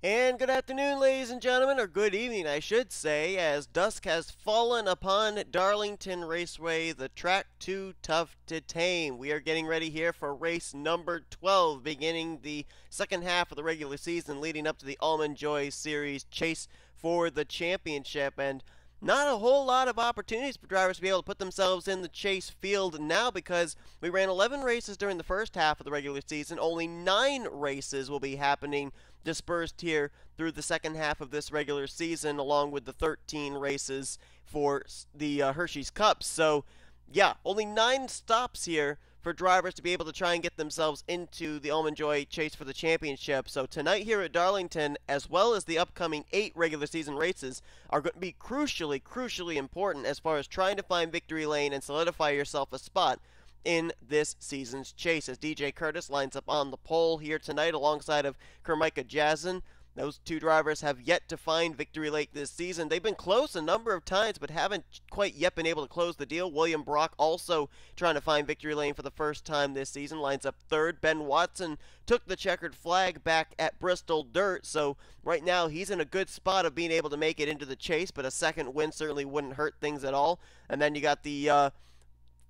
And good afternoon, ladies and gentlemen, or good evening, I should say, as dusk has fallen upon Darlington Raceway, the track too tough to tame. We are getting ready here for race number 12, beginning the second half of the regular season, leading up to the Almond Joy Series chase for the championship. And not a whole lot of opportunities for drivers to be able to put themselves in the chase field now, because we ran 11 races during the first half of the regular season. Only 9 races will be happening dispersed here through the second half of this regular season, along with the 13 races for the Hershey's Cup. So, yeah, only 9 stops here for drivers to be able to try and get themselves into the Almond Joy chase for the championship. So tonight here at Darlington, as well as the upcoming 8 regular season races, are going to be crucially important as far as trying to find victory lane and solidify yourself a spot in this season's chase, as J Kurtis lines up on the pole here tonight alongside of K Jazzin. Those two drivers have yet to find victory lane this season. They've been close a number of times, but haven't quite yet been able to close the deal. William Brock also trying to find victory lane for the first time this season, lines up third. Ben Watson took the checkered flag back at Bristol Dirt, so right now he's in a good spot of being able to make it into the chase, but a second win certainly wouldn't hurt things at all. And then you got the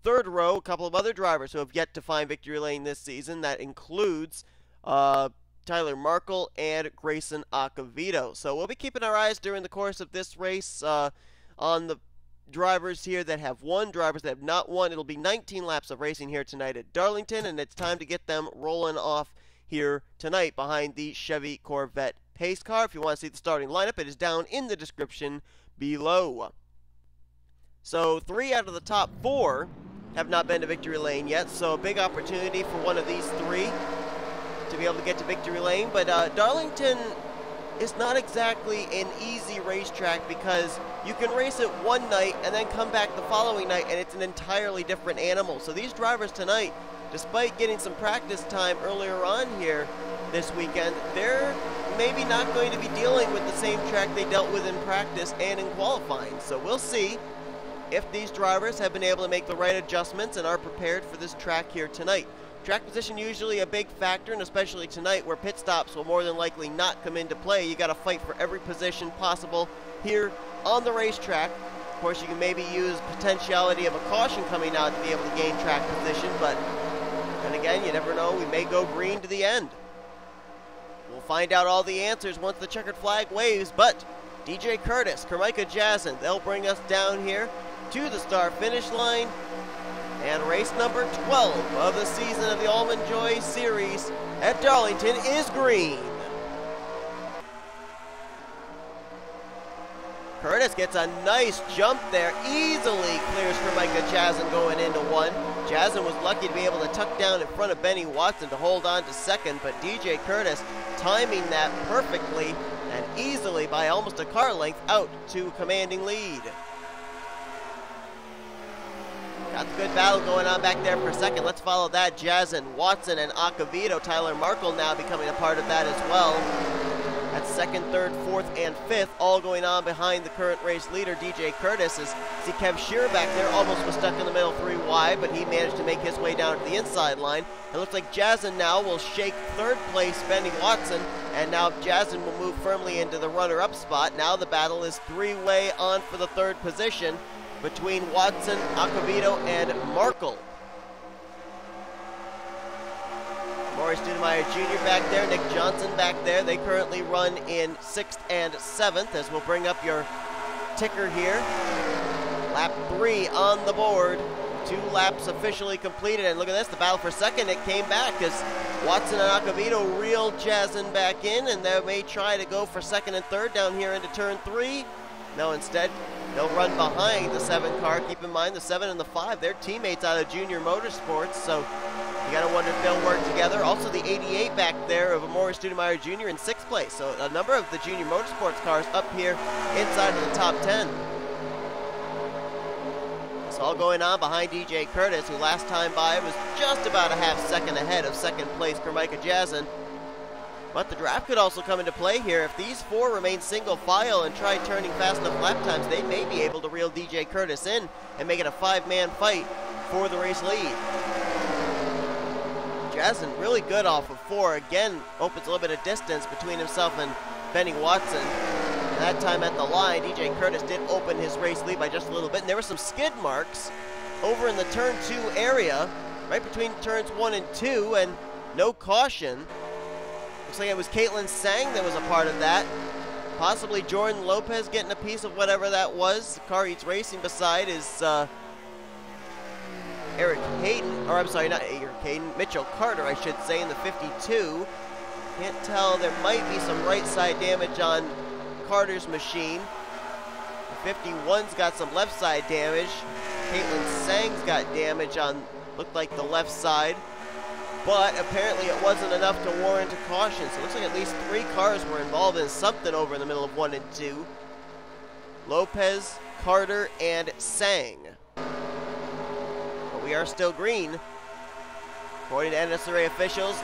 third row, a couple of other drivers who have yet to find victory lane this season. That includes T Markel and Grayson Acevedo. So we'll be keeping our eyes during the course of this race on the drivers here that have won, drivers that have not won. It'll be 19 laps of racing here tonight at Darlington, and it's time to get them rolling off here tonight behind the Chevy Corvette pace car. If you want to see the starting lineup, it is down in the description below. So 3 out of the top 4 have not been to victory lane yet, so a big opportunity for one of these 3 to be able to get to victory lane. But Darlington is not exactly an easy racetrack, because you can race it one night and then come back the following night and it's an entirely different animal. So these drivers tonight, despite getting some practice time earlier on here this weekend, they're maybe not going to be dealing with the same track they dealt with in practice and in qualifying. So we'll see if these drivers have been able to make the right adjustments and are prepared for this track here tonight. Track position usually a big factor, and especially tonight where pit stops will more than likely not come into play. You got to fight for every position possible here on the racetrack. Of course, you can maybe use potentiality of a caution coming out to be able to gain track position, but then again, you never know. We may go green to the end. We'll find out all the answers once the checkered flag waves, but J Kurtis, K Jazzin, they'll bring us down here to the start-finish line. And race number 12 of the season of the Almond Joy Series at Darlington is green. Kurtis gets a nice jump there, easily clears K Jazzin going into 1. Jazzin was lucky to be able to tuck down in front of Benny Watson to hold on to second, but J Kurtis timing that perfectly and easily by almost a car length out to commanding lead. Got the good battle going on back there for a second. Let's follow that. Jazzin, Watson, and Acevedo. T Markel now becoming a part of that as well. That's second, third, fourth, and fifth, all going on behind the current race leader, J Kurtis. As see K Shearer back there, almost was stuck in the middle 3 wide, but he managed to make his way down to the inside line. It looks like Jazzin now will shake third place Benny Watson, and now Jazzin will move firmly into the runner-up spot. Now the battle is 3-way on for the third position between Watson, Acevedo, and Markel. A Stoudimere Jr. back there, Nick Johnson back there. They currently run in 6th and 7th, as we'll bring up your ticker here. Lap 3 on the board. 2 laps officially completed, and look at this, the battle for second, it came back as Watson and Acevedo reeled Jazzin back in, and they may try to go for second and third down here into turn 3. No, instead, they'll run behind the 7 car. Keep in mind, the 7 and the 5, they're teammates out of Junior Motorsports, so you got to wonder if they'll work together. Also, the 88 back there of A Stoudimere Jr. in 6th place. So a number of the Junior Motorsports cars up here inside of the top 10. It's all going on behind J Kurtis, who last time by was just about a half second ahead of second place K Jazzin. But the draft could also come into play here. If these 4 remain single file and try turning fast enough lap times, they may be able to reel J Kurtis in and make it a 5-man fight for the race lead. Jazzin really good off of 4. Again, opens a little bit of distance between himself and Benny Watson. That time at the line, DJ Kurtis did open his race lead by just a little bit, and there were some skid marks over in the turn 2 area, right between turns 1 and 2, and no caution. Looks like it was K Tsang that was a part of that. Possibly J Lopes getting a piece of whatever that was. The car he's racing beside is Eric Hayden, or I'm sorry, not Eric Hayden, Mitchell Carter, I should say, in the 52. Can't tell, there might be some right side damage on Carter's machine. The 51's got some left side damage. K Tsang's got damage on, looked like the left side. But apparently it wasn't enough to warrant a caution. So it looks like at least 3 cars were involved in something over in the middle of 1 and 2. Lopes, Carter, and Tsang. But we are still green. According to NNSCRA officials,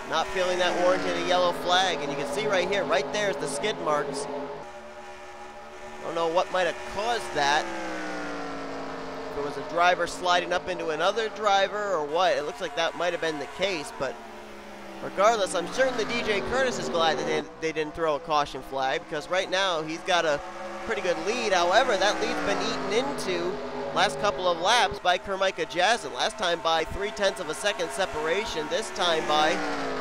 not feeling that warranted a yellow flag. And you can see right here, right there is the skid marks. Don't know what might have caused that. If it was a driver sliding up into another driver or what, it looks like that might have been the case, but regardless, I'm certain that DJ Kurtis is glad that they didn't throw a caution flag, because right now he's got a pretty good lead. However, that lead's been eaten into last couple of laps by K Jazzin. Last time by 0.3 of a second separation. This time by,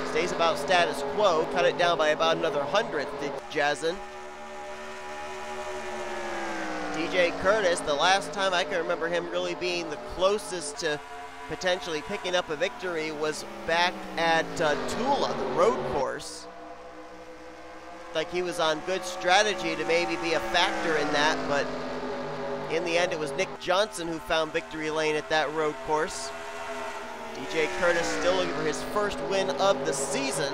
stays about status quo, cut it down by about another 100th to Jazzin. DJ Kurtis, the last time I can remember him really being the closest to potentially picking up a victory was back at Tula, the road course. Like he was on good strategy to maybe be a factor in that, but in the end it was Nick Johnson who found victory lane at that road course. DJ Kurtis still looking for his first win of the season.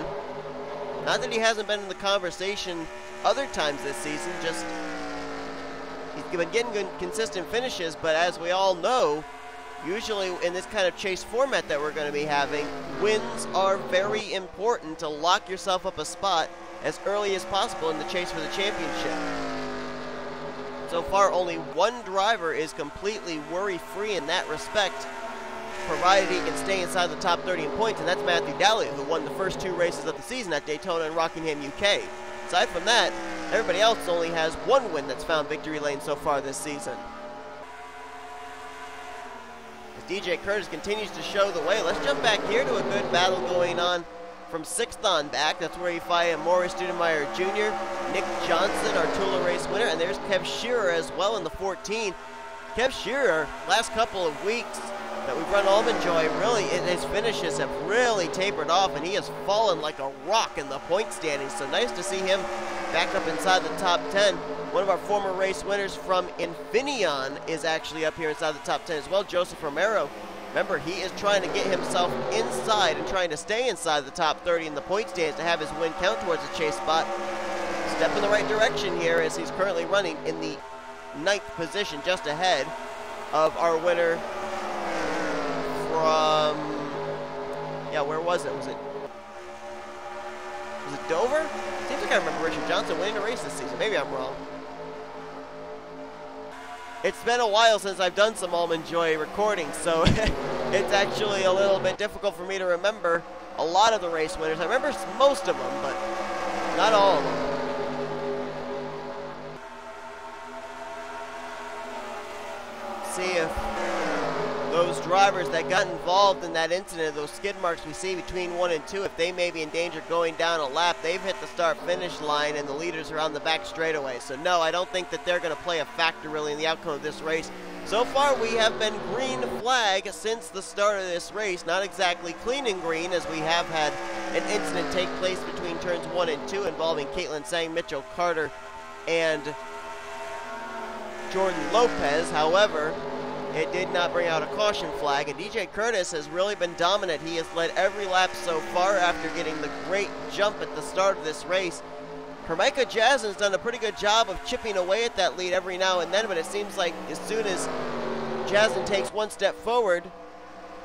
Not that he hasn't been in the conversation other times this season, just he's been getting good, consistent finishes, but as we all know, usually in this kind of chase format that we're going to be having, wins are very important to lock yourself up a spot as early as possible in the chase for the championship. So far, only one driver is completely worry-free in that respect, provided he can stay inside the top 30 in points, and that's M Daleo, who won the first 2 races of the season at Daytona and Rockingham, UK. Aside from that, everybody else only has 1 win that's found victory lane so far this season. As DJ Kurtis continues to show the way, let's jump back here to a good battle going on from 6th on back. That's where you find A Stoudimere Jr., Nick Johnson, our Tula race winner, and there's K Shearer as well in the 14. K Shearer, last couple of weeks that we've run Almond Joy, really, his finishes have really tapered off, and he has fallen like a rock in the point standings. So nice to see him back up inside the top 10. One of our former race winners from Infineon is actually up here inside the top 10 as well, J Romero. Remember, he is trying to get himself inside and trying to stay inside the top 30 in the point stands to have his win count towards a chase spot. Step in the right direction here as he's currently running in the 9th position, just ahead of our winner from, yeah, where was it? Was it Dover? Seems like I remember Richard Johnson winning a race this season. Maybe I'm wrong. It's been a while since I've done some Almond Joy recording, so it's actually a little bit difficult for me to remember a lot of the race winners. I remember most of them, but not all of them. See if those drivers that got involved in that incident, those skid marks we see between 1 and 2, if they may be in danger going down a lap, they've hit the start-finish line and the leaders are on the back straightaway. So no, I don't think that they're going to play a factor really in the outcome of this race. So far we have been green flag since the start of this race. Not exactly clean and green, as we have had an incident take place between turns 1 and 2 involving K Tsang, Mitchell Carter, and J Lopes. However, it did not bring out a caution flag, and DJ Kurtis has really been dominant. He has led every lap so far after getting the great jump at the start of this race. K Jazzin's done a pretty good job of chipping away at that lead every now and then, but it seems like as soon as Jazzin takes 1 step forward,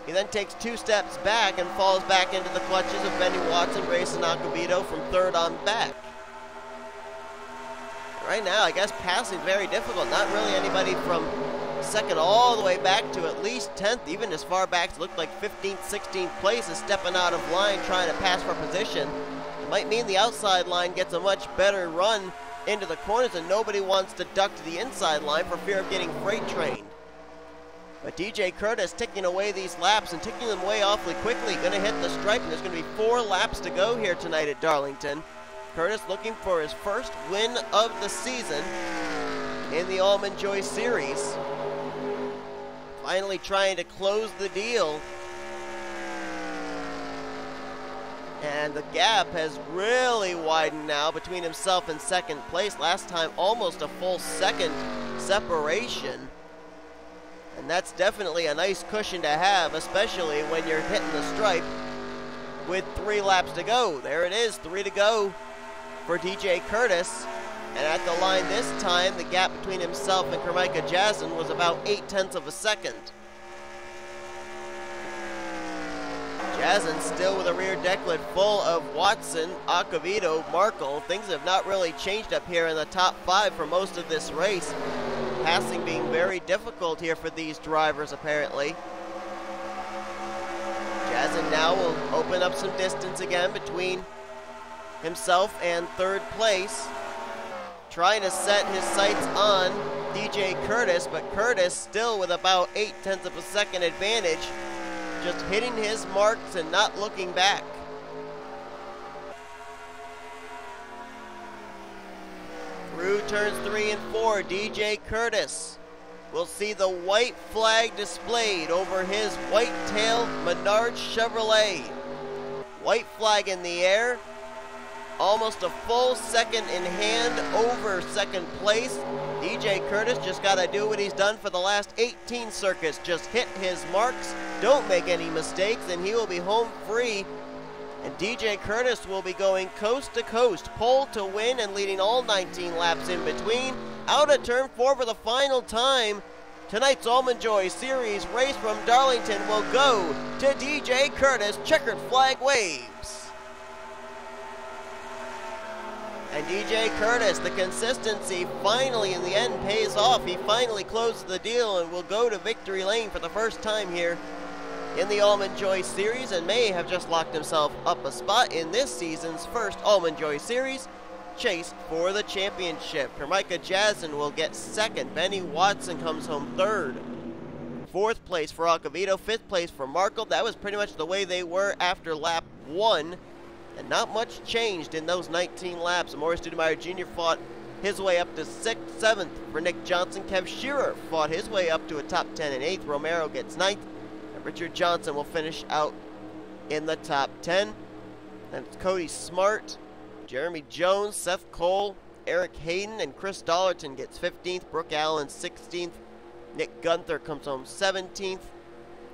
he then takes 2 steps back and falls back into the clutches of Benny Watson, Grayson Acevedo from 3rd on back. Right now, I guess passing very difficult. Not really anybody from 2nd all the way back to at least 10th, even as far back as it looked like 15th, 16th place is stepping out of line trying to pass for position. Might mean the outside line gets a much better run into the corners, and nobody wants to duck to the inside line for fear of getting freight trained. But DJ Kurtis ticking away these laps and ticking them away awfully quickly. Going to hit the stripe, and there's going to be 4 laps to go here tonight at Darlington. Kurtis looking for his first win of the season in the Almond Joy Series. Finally trying to close the deal. And the gap has really widened now between himself and second place. Last time almost a full second separation. And that's definitely a nice cushion to have, especially when you're hitting the stripe with 3 laps to go. There it is, 3 to go for DJ Kurtis. And at the line this time, the gap between himself and K Jazzin was about 0.8 of a second. Jazzin still with a rear decklet full of Watson, Acevedo, Markel. Things have not really changed up here in the top 5 for most of this race. Passing being very difficult here for these drivers, apparently. Jazzin now will open up some distance again between himself and third place. Trying to set his sights on DJ Kurtis, but Kurtis still with about 0.8 of a second advantage. Just hitting his marks and not looking back. Through turns 3 and 4, DJ Kurtis will see the white flag displayed over his white-tail Menard Chevrolet. White flag in the air, almost a full second in hand over second place. DJ Kurtis just got to do what he's done for the last 18 circuits. Just hit his marks, don't make any mistakes, and he will be home free. And DJ Kurtis will be going coast to coast, pole to win, and leading all 19 laps in between. Out of turn 4 for the final time. Tonight's Almond Joy Series race from Darlington will go to DJ Kurtis. Checkered flag waves. And DJ Kurtis, the consistency finally in the end pays off. He finally closes the deal and will go to victory lane for the first time here in the Almond Joy Series, and may have just locked himself up a spot in this season's first Almond Joy Series chase for the championship. K Jazzin will get second. Benny Watson comes home third. Fourth place for Acevedo. Fifth place for Markel. That was pretty much the way they were after lap 1. And not much changed in those 19 laps. A Stoudimere Jr. fought his way up to 6th, 7th for Nick Johnson. K Shearer fought his way up to a top 10 and 8th. Romero gets 9th. And Richard Johnson will finish out in the top 10. And it's Cody Smart, Jeremy Jones, Seth Cole, Eric Heiden, and Chris Dollerton gets 15th. Brooke Allen 16th. N Guenther comes home 17th.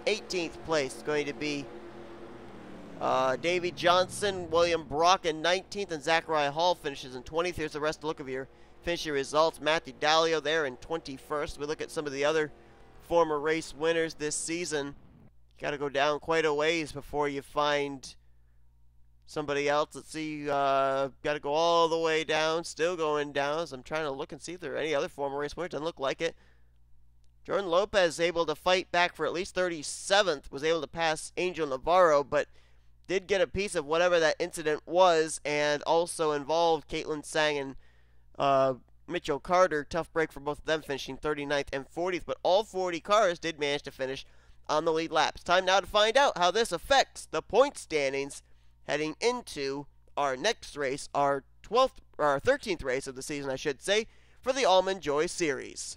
18th place is going to be Davey Johnson, William Brock in 19th, and Zachariah Hall finishes in 20th. Here's the rest to look of your finishing results. Matthew Daleo there in 21st. We look at some of the other former race winners this season. Got to go down quite a ways before you find somebody else. Let's see, got to go all the way down, still going down. So I'm trying to look and see if there are any other former race winners. Doesn't look like it. Jordan Lopez able to fight back for at least 37th, was able to pass Angel Navarro, but did get a piece of whatever that incident was, and also involved Caitlin Tsang and Mitchell Carter. Tough break for both of them, finishing 39th and 40th, but all 40 cars did manage to finish on the lead laps. Time now to find out how this affects the point standings heading into our next race, our 13th race of the season, I should say, for the Almond Joy Series.